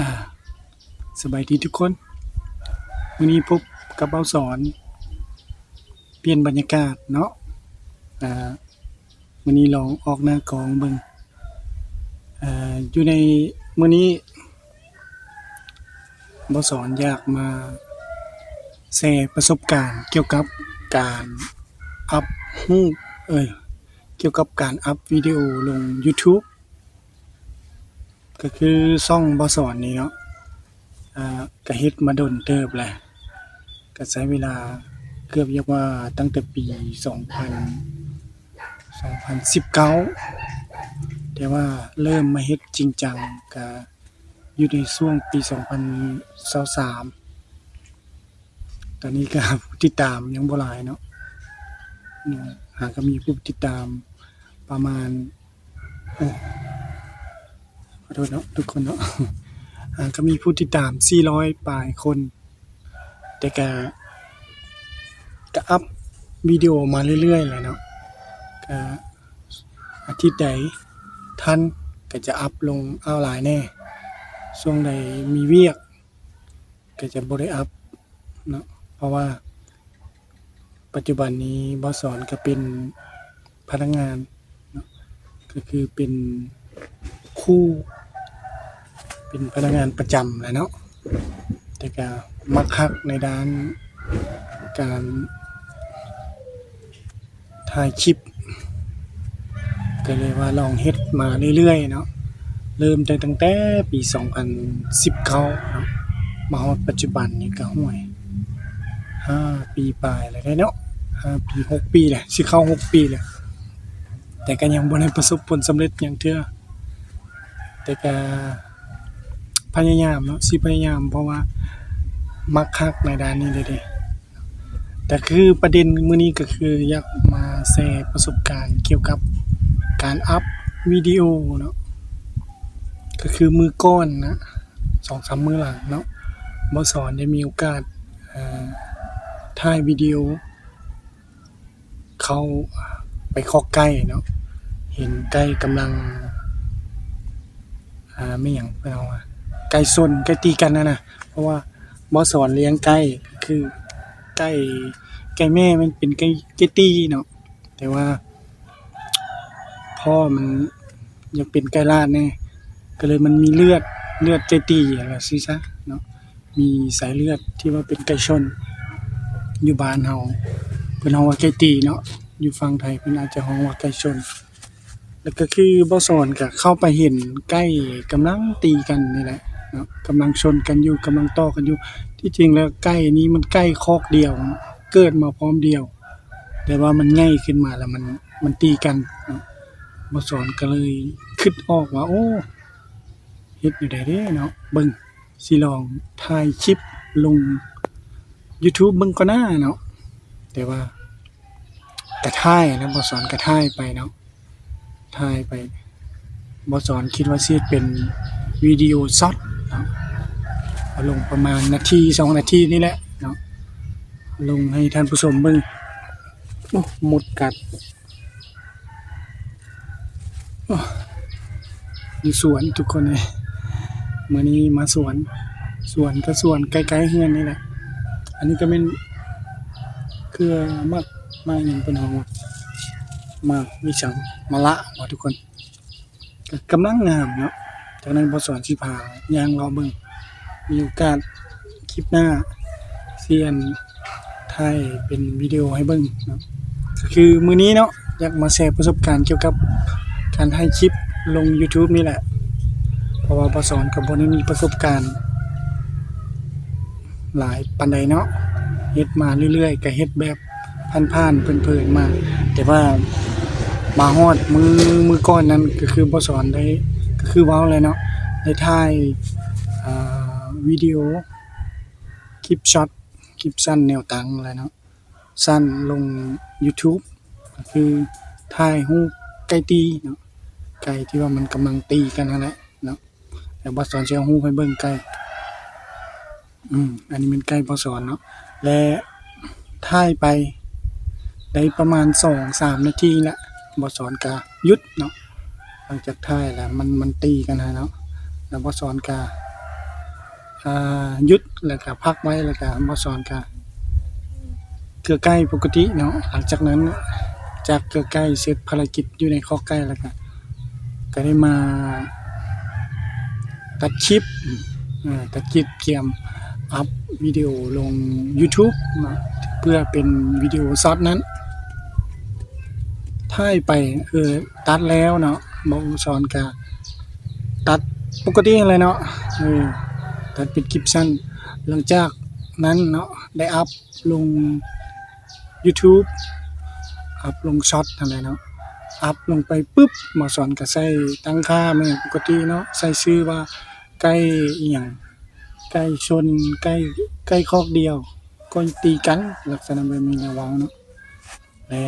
อ่าสบายดีทุกคนวันนี้พบกับเบาสอนเปลี่ยนบรรยากาศเนาะอ่าวันนี้ลองออกหน้ากองเบิ่งอยู่ในมื้อนี้เบาสอนอยากมาแชร์ประสบการณ์เกี่ยวกับการอัปรูปเกี่ยวกับการอัปวิดีโอลง YouTube ก็คือช่องเบาสอนนี่เนาะก็เฮ็ดมาโดนเติบแหละก็ใช้เวลาเกือบเรียกว่าตั้งแต่ปี2019แต่ว่าเริ่มมาเฮ็ดจริงจังก็อยู่ในช่วงปี2023ตอนนี้ก็ผู้ติดตามยังบ่หลายเนาะก็มีผู้ติดตามประมาณขอโทษเนาะทุกคนเนาะก็มีผู้ติดตาม400ปลายคนแต่ก็อัปวิดีโอมาเรื่อยๆแหละเนาะก็อาทิตย์ใดทันก็จะอัปลงเอาหลายแน่ช่วงใดมีเวียกก็จะบ่ได้อัปเนาะเพราะว่าปัจจุบันนี้บ่สอนก็เป็นพนักงานเนาะก็คือเป็นครูเป็นพนักงานประจำแหละเนาะแต่ก็มักคักในด้านการถ่ายคลิปก็เลยว่าลองเฮ็ดมาเรื่อยๆเนาะเริ่มตั้งแต่ปี2019เนาะมาฮอดปัจจุบันนี้ก็ห้วย5ปีปลายแล้วเด้เนาะ5ปี6ปีแหละสิเข้า6ปีแล้วแต่ก็ยังบ่ได้ประสบผลสำเร็จหยังเทื่อแต่ก็พยายามเนาะสิพยายามเพราะว่ามักคักในด้านนี้เลยเด้แต่คือประเด็นมื้อนี้ก็คืออยากมาแชร์ประสบการณ์เกี่ยวกับการอัปวิดีโอเนาะก็คือมื้อก่อนนะ 2-3 มื้อหลังเนาะบ่สอนได้มีโอกาสถ่ายวิดีโอเข้าไปคอกไก่เนาะเห็นไก่กำลังไม่หยังเพิ่นเอาว่าไก่ชนไก่ตีกันนั่นน่ะเพราะว่าบ่สอนเลี้ยงไก่คือไก่แม่มันเป็นไก่ตีเนาะแต่ว่าพ่อมันยังเป็นไก่ลาดแน่ก็เลยมันมีเลือดไก่ตีว่าซี่ซะเนาะมีสายเลือดที่ว่าเป็นไก่ชนอยู่บ้านเฮาเพิ่นฮ้องว่าไก่ตีเนาะอยู่ฝั่งไทยเพิ่นอาจจะฮ้องว่าไก่ชนแล้วก็คือบ่สอนก็เข้าไปเห็นไก่กำลังตีกันนี่แหละเนาะกำลังชนกันอยู่กำลังต่อกันอยู่ที่จริงแล้วไก่นี้มันไก่คอกเดียวเกิดมาพร้อมเดียวแต่ว่ามันใหญ่ขึ้นมาแล้วมันตีกันเนาะบ่สอนก็เลยคิดออกว่าโอ้เฮ็ดอยู่ได้เด้เนาะเบิ่งสิลองถ่ายคลิปลง YouTube เบิ่งก่อนนะเนาะแต่ว่าก็ถ่ายนะบ่สอนก็ถ่ายไปเนาะถ่ายไปบ่สอนคิดว่าสิเฮ็ดเป็นวิดีโอช็อตเนาะเอาลงประมาณนาที2นาทีนี่แหละเนาะลงให้ท่านผู้ชมเบิ่งโอ้มดกัดโอ้อยู่สวนทุกคนเลยมื้อนี้มาสวนก็สวนใกล้ๆเรือนนี่แหละอันนี้ก็เป็นเครือมะหยังเพิ่นเฮาว่ามะวิชังมะละว่าทุกคนก็กำลังงามเนาะจากนั้นบ่สอนสิพาย่างเลาะเบิ่งมีโอกาสคลิปหน้าสิถ่ายเป็นวิดีโอให้เบิ่งเนาะก็คือมื้อนี้เนาะอยากมาแชร์ประสบการณ์เกี่ยวกับการถ่ายคลิปลง YouTube นี่แหละเพราะว่าบ่สอนก็บ่ได้มีประสบการณ์หลายปานใดเนาะเฮ็ดมาเรื่อยๆก็เฮ็ดแบบผ่านๆเผินๆมาแต่ว่ามาฮอดมื้อก่อนนั้นก็คือบ่สอนได้ก็คือเว้าเลยเนาะได้ถ่ายวิดีโอคลิปช็อตคลิปสั้นแนวตั้งแหละเนาะสั้นลง YouTube ก็คือถ่ายรูปไก่ตีเนาะไก่ที่ว่ามันกำลังตีกันนั่นแหละเนาะแต่บ่สอนสิเอารูปให้เบิ่งไก่อันนี้เป็นไก่บ่สอนเนาะและถ่ายไปได้ประมาณ2-3นาทีแหละบ่สอนก็หยุดเนาะหลังจากถ่ายแล้วมันตีกันนะเนาะแล้วบ่สอนก็ หยุดแล้วก็พักไว้แล้วก็บ่สอนก็เกลือไก่ปกติเนาะหลังจากนั้นจากเกลือไก่เสร็จภารกิจอยู่ในคอกไก่แล้วก็ได้มาตัดคลิปตัดคลิปเตรียมอัปวิดีโอลงยูทูบเพื่อเป็นวิดีโอช็อตนั้นถ่ายไปตัดแล้วเนาะบ่สอนก็ตัดปกตินั่นแหละเนาะตัดเป็นคลิปสั้นหลังจากนั้นเนาะได้อัปลงยูทูบอัปลงช็อตนั่นแหละเนาะอัปลงไปปึ๊บหมอสอนก็ใส่ตั้งค่าเหมือนปกติเนาะใส่ชื่อว่าไก่อิหยังไก่ชนไก่คอกเดียวก็ตีกันลักษณะแบบนี้นะเว้าเนาะและ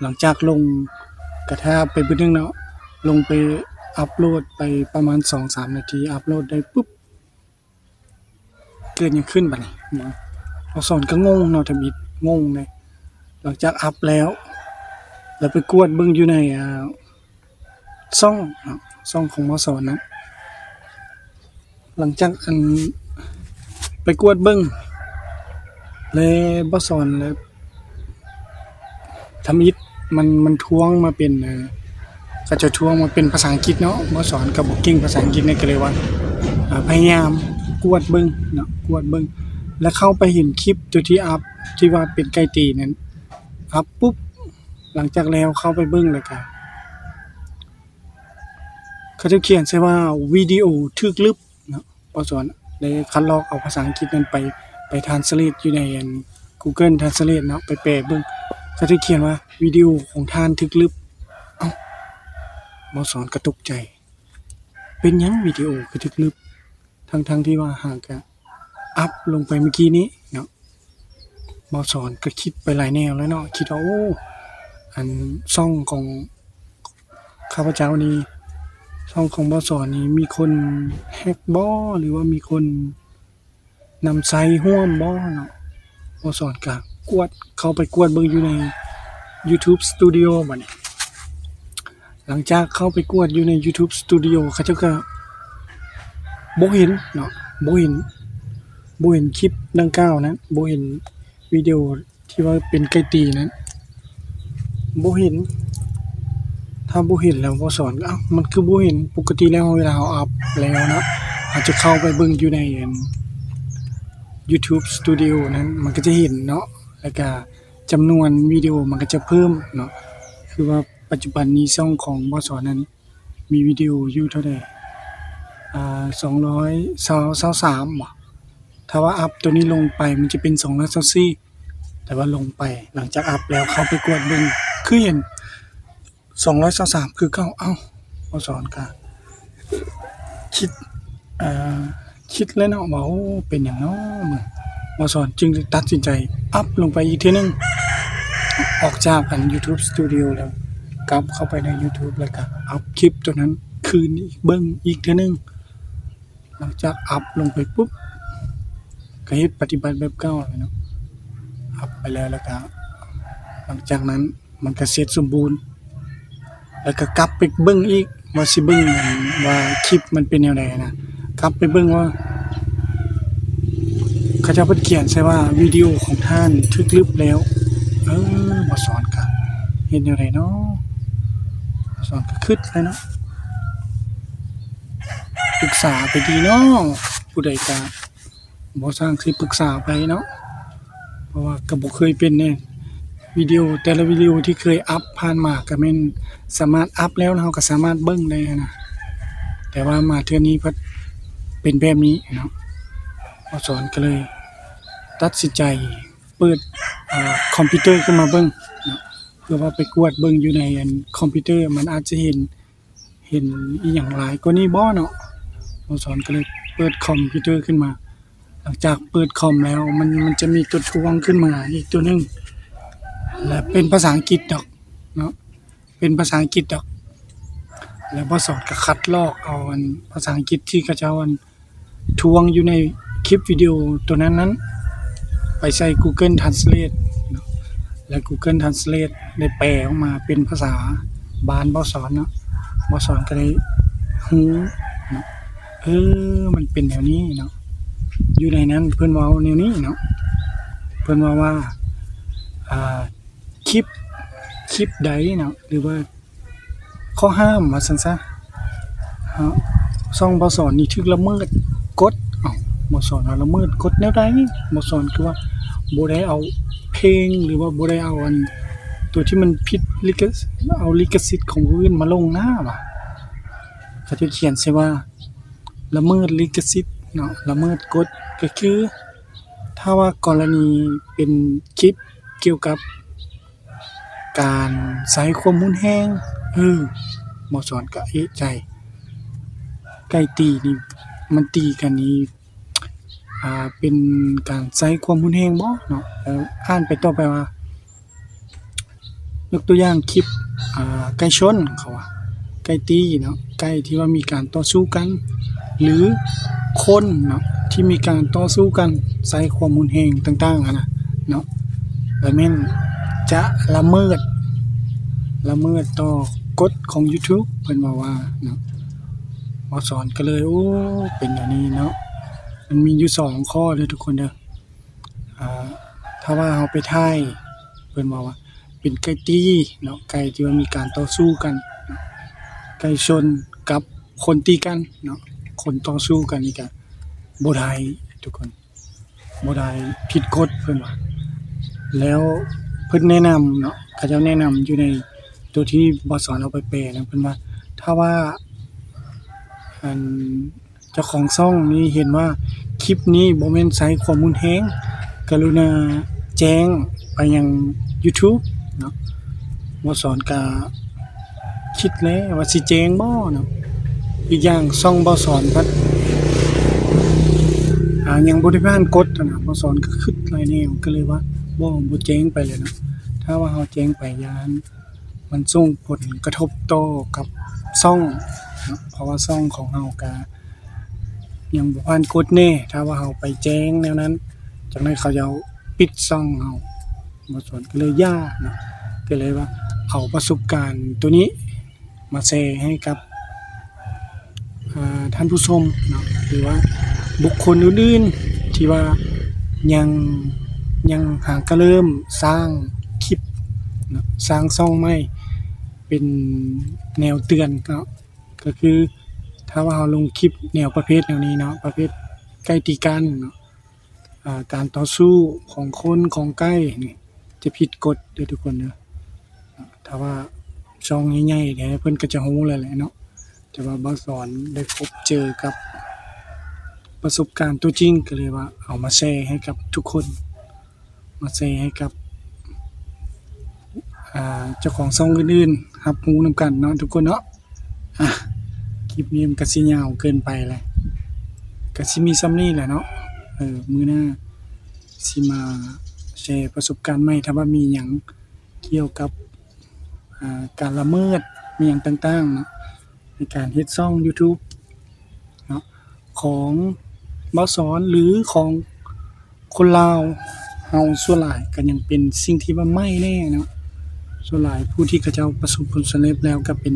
หลังจากลงกระทาไปเบิดนึงเนาะลงไปอัปโหลดไปประมาณ 2-3 นาทีอัปโหลดได้ปุ๊บเกิดหยังขึ้นบัดนี้หมอสอนก็งงเนาะทำอิฐงงเลยหลังจากอัปแล้วไปกวดเบิ่งอยู่ในช่องเนาะช่องของหมอสอนนะหลังจากไปกวดเบิ่งเลยบ่สอนแล้วทำอิฐมันท้วงมาเป็นก็จะท้วงมาเป็นภาษาอังกฤษเนาะบ่สอนก็บ่เก่งภาษาอังกฤษนี่ก็เลยว่าพยายามกวดเบิ่งเนาะกวดเบิ่งแล้วเข้าไปเห็นคลิปตัวที่อัปที่ว่าเป็นไก่ตีนั้นอัปปุ๊บหลังจากแล้วเข้าไปเบิ่งแล้วก็เขาจะเขียนใส่ว่าวิดีโอถูกลบเนาะบ่สอนได้คัดลอกเอาภาษาอังกฤษนั้นไป translate อยู่ในGoogle Translate เนาะไปแปลเบิ่งเขาจะเขียนว่าวิดีโอของท่านถูกลบเอ้าหมอสอนก็ตกใจเป็นหยังวิดีโอคือถูกลบทั้งที่ว่าหากจะอัปลงไปเมื่อกี้นี้เนาะหมอสอนก็คิดไปหลายแนวแล้วเนาะคิดว่าโอ้ช่องของข้าพเจ้านี้ช่องของหมอสอนนี้มีคนแฮ็กบ่หรือว่ามีคนนำใส่ร่วมบ่เนาะหมอสอนก็เข้าไปกวดเบิ่งอยู่ใน YouTube Studio บัดนี้หลังจากเข้าไปกวดอยู่ใน YouTube Studio เขาเจ้าก็บ่เห็นเนาะบ่เห็นคลิปดังกล่าวนั้นบ่เห็นวิดีโอที่ว่าเป็นไก่ตีนั้นบ่เห็นถ้าบ่เห็นแล้วบ่สอนอ้าวมันคือบ่เห็นปกติแล้วเวลาเราอัปแล้วเนาะอาจจะเข้าไปเบิ่งอยู่ในYouTube Studio นั้นมันก็จะเห็นเนาะแล้วก็จำนวนวิดีโอมันก็จะเพิ่มเนาะคือว่าปัจจุบันนี้ช่องของบส.นั้นมีวิดีโออยู่เท่าใด223บ่ถ้าว่าอัปตัวนี้ลงไปมันจะเป็น224แต่ว่าลงไปหลังจากอัปแล้วเข้าไปกดเบิ่งคือเห็น223คือเก่าอ้าวบส.ก็คิดเลยเนาะว่าโอ้เป็นหยังเนาะบส.จึงตัดสินใจอัปลงไปอีกเทื่อนึงออกจากYouTube Studio แล้วกลับเข้าไปใน YouTube แล้วก็อัปคลิปตัวนั้นคืนอีกเบิ่งอีกเทื่อนึงหลังจากอัปลงไปปุ๊บก็เฮ็ดปฏิบัติแบบเก่าเลยเนาะอัปไปแล้วก็หลังจากนั้นมันก็เสร็จสมบูรณ์แล้วก็กลับไปเบิ่งอีกว่าสิเบิ่งว่าคลิปมันเป็นแนวใดนะกลับไปเบิ่งว่าเขาเจ้าเพิ่นเขียนใส่ว่าวิดีโอของท่านถูกลบแล้วบ่สอนก็เฮ็ดแนวใดเนาะบ่สอนก็คิดเลยเนาะปรึกษาไปดีเนาะผู้ใดก็บ่สร้างสิปรึกษาไปเนาะเพราะว่าก็บ่เคยเป็นแน่วิดีโอแต่ละวิดีโอที่เคยอัปผ่านมาก็แม่นสามารถอัปแล้วเราก็สามารถเบิ่งได้นะแต่ว่ามาเทื่อนี้เพิ่นเป็นแบบนี้เนาะบ่สอนก็เลยตัดสินใจเปิดคอมพิวเตอร์ขึ้นมาเบิ่งเนาะเพื่อว่าไปกวดเบิ่งอยู่ในคอมพิวเตอร์มันอาจจะเห็นอีหยังหลายกว่านี้บ่เนาะบ่สอนก็เลยเปิดคอมพิวเตอร์ขึ้นมาหลังจากเปิดคอมแล้วมันจะมีตัวทวงขึ้นมาอีกตัวนึงและเป็นภาษาอังกฤษดอกเนาะเป็นภาษาอังกฤษดอกแล้วบ่สอนก็คัดลอกเอาภาษาอังกฤษที่เขาเจ้าทวงอยู่ในคลิปวิดีโอตัวนั้นไปใส่ Google Translate เนาะแล้ว Google Translate ได้แปลออกมาเป็นภาษาบ้านบ่สอนเนาะบ่สอนก็ได้ฮู้เนาะ มันเป็นแนวนี้เนาะอยู่ในนั้นเพิ่นเว้าแนวนี้เนาะเพิ่นว่าอ่าคลิปใดเนาะหรือว่าข้อห้ามว่าซั่นซะช่องบ่สอนนี่ถูกละเมิดกฎอ้าวบ่สอนว่าละเมิดกฎแนวใดบ่สอนคือว่าบ่ได้เอาเพลงหรือว่าบ่ได้เอาอันตัวที่มันผิดลิขสิทธิ์ของผู้อื่นมาลงนะว่ะเขาจะเขียนใส่ว่าละเมิดลิขสิทธิ์เนาะละเมิดกฎก็คือถ้าว่ากรณีเป็นคลิปเกี่ยวกับการใช้ความรุนแรงหมอสอนก็เอะใจไก่ตีนี่มันตีกันนี่เป็นการใช้ความรุนแรงบ่เนาะแล้วอ่านไปต่อไปว่ายกตัวอย่างคลิปไก่ชนเขาว่าไก่ตีเนาะไก่ที่ว่ามีการต่อสู้กันหรือคนเนาะที่มีการต่อสู้กันใช้ความรุนแรงต่างๆนะเนาะแล้วแม่นจะละเมิดต่อกฎของ YouTube เพิ่นว่าเนาะหมอสอนก็เลยโอ้เป็นอย่างนี้เนาะมันมีอยู่2ข้อเด้อทุกคนเด้อถ้าว่าเฮาไปถ่ายเพิ่นว่าเป็นไก่ตีเนาะไก่ที่ว่ามีการต่อสู้กันไก่ชนกับคนตีกันเนาะคนต่อสู้กันนี่ก็บ่ได้ทุกคนบ่ได้ผิดกฎเพิ่นว่าแล้วเพิ่นแนะนำเนาะเขาเจ้าแนะนำอยู่ในตัวที่บ่สอนเอาไปแปลนะเพิ่นว่าถ้าว่าอันเจ้าของช่องนี้เห็นว่าคลิปนี้บ่แม่นใช้ข้อมูลแรงกรุณาแจ้งไปยัง YouTube เนาะบ่สอนก็คิดแล้วว่าสิแจ้งบ่เนาะอีกอย่างช่องบ่สอนพัดยังบ่ได้ผ่านกฎนะบ่สอนก็คิดหลายแนวก็เลยว่าบ่แจ้งไปเลยเนาะถ้าว่าเฮาแจ้งไปย้านมันส่งผลกระทบต่อกับช่องเนาะเพราะว่าช่องของเฮาก็ยังบ่ผ่านกฎแน่ถ้าว่าเฮาไปแจ้งแนวนั้นจังได๋เขาจะเอาปิดช่องเฮาบ่สอนก็เลยย่าเนาะก็เลยว่าเอาประสบการณ์ตัวนี้มาแชร์ให้กับท่านผู้ชมเนาะหรือว่าบุคคลอื่นๆที่ว่ายังหากเริ่มสร้างคลิปเนาะสร้างช่องใหม่เป็นแนวเตือนเนาะก็คือถ้าว่าเราลงคลิปแนวประเภทแนวนี้เนาะประเภทใกล้ตีกันเนาะการต่อสู้ของคนของใกล้นี่จะผิดกฎเด้อทุกคนเด้อถ้าว่าช่องใหญ่ๆเดี๋ยวเพิ่นก็จะรู้แล้วแหละเนาะแต่ว่าบ่สอนได้พบเจอกับประสบการณ์ตัวจริงก็เลยว่าเอามาแชร์ให้กับทุกคนมาแชร์ให้กับเจ้าของช่องอื่นๆรับรู้นำกันเนาะทุกคนเนาะคลิปนี้มันก็สิยาวเกินไปแหละก็สิมีส่ำนี้แหละเนาะมื้อหน้าสิมาแชร์ประสบการณ์ใหม่ถ้าว่ามีหยังเกี่ยวกับการละเมิดมีหยังต่างๆเนาะในการเฮ็ดช่อง YouTube เนาะของบ่สอนหรือของคนลาวเฮาส่วนหลายก็ยังเป็นสิ่งที่ว่าใหม่แน่เนาะส่วนหลายผู้ที่เขาเจ้าประสบผลสำเร็จแล้วก็เป็น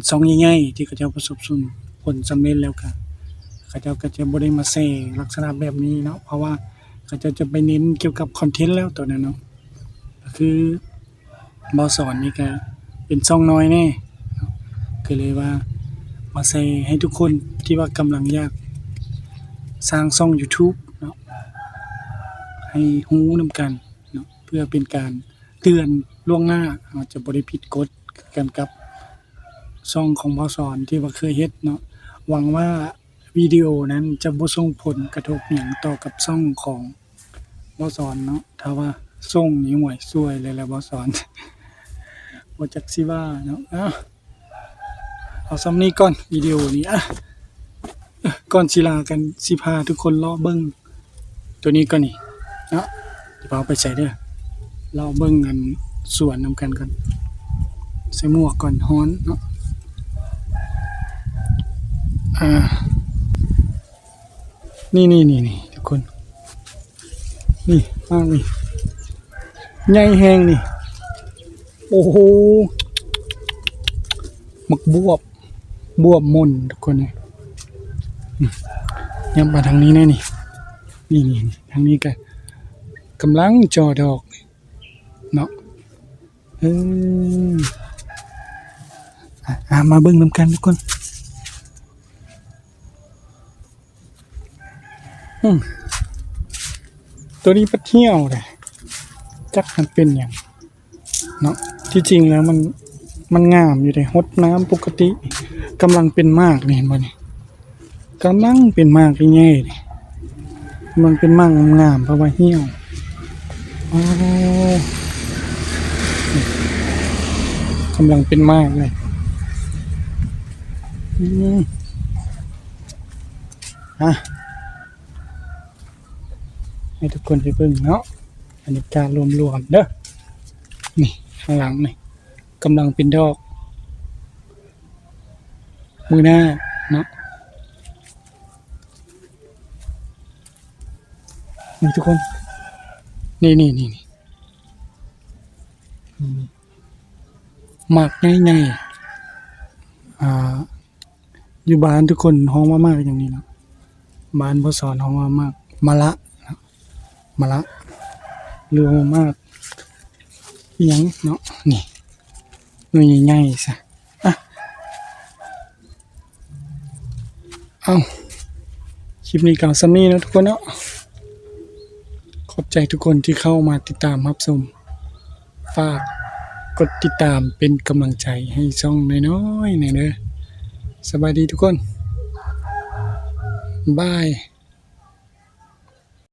ช่องใหญ่ๆที่เขาเจ้าประสบผลสำเร็จแล้วก็เขาเจ้าก็จะบ่ได้มาแชร์ลักษณะแบบนี้เนาะเพราะว่าเขาเจ้าจะไปเน้นเกี่ยวกับคอนเทนต์แล้วตัวนั้นเนาะก็คือบ่สอนนี่ก็เป็นช่องน้อยแน่เนาะก็เลยว่ามาแชร์ให้ทุกคนที่ว่ากำลังอยากสร้างช่อง YouTube เนาะให้รู้นำกันเนาะเพื่อเป็นการเตือนล่วงหน้าอาจจะบ่ได้ผิดกฎกันกับช่องของบ่สอนที่ว่าเคยเฮ็ดเนาะหวังว่าวิดีโอนั้นจะบ่ส่งผลกระทบหยังต่อกับช่องของบ่สอนเนาะถ้าว่าส่งนี่ห่วยซวยเลยแหละบ่สอนบ่จักสิว่าเนาะเอาส่ำนี้ก่อนวิดีโอนี้ก่อนสิลากันสิพาทุกคนเลาะเบิ่งตัวนี้ก่อนนี่เนาะสิพาไปใส่เด้อเลาะเบิ่งอันสวนนำกันก่อนใส่หมวกก่อนร้อนเนาะนี่ทุกคนนี่มากนี่ใหญ่แฮงนี่โอ้โหมักบวบม่นทุกคนนี่ ยับมาทางนี้แน่นี่นี่ทางนี้ก็กำลังจอดอกเนาะมาเบิ่งนำกันทุกคนตัวนี้ปัดเที่ยวเลยจักมันเป็นอย่างเนาะที่จริงแล้วมันงามอยู่ในหดน้ำปกติกำลังเป็นมากนี่เห็นบ่นี่กำลังเป็นมากง่ายๆนี่มันเป็นมากงามๆเพราะว่าเหี่ยวอ๋อกำลังเป็นมากเลยให้ทุกคนไปเบิ่งเนาะบรรยากาศรวมๆเด้อนี่ข้างหลังนี่กำลังเป็นดอกมือหน้าเนาะนี่ทุกคนนี่หมากง่ายๆอยู่บ้านทุกคนฮ้องว่ามากอย่างนี้เนาะบ้านพ่อสอนฮ้องว่ามากมะละเรือมากอีหยังเนาะนี่หน่วยใหญ่ๆซะคลิปนี้ก็ซ้ำนี้นะทุกคนเนาะขอบใจทุกคนที่เข้ามาติดตามรับชมฝากกดติดตามเป็นกำลังใจให้ช่องน้อยๆหน่อยเด้อสบายดีทุกคนบาย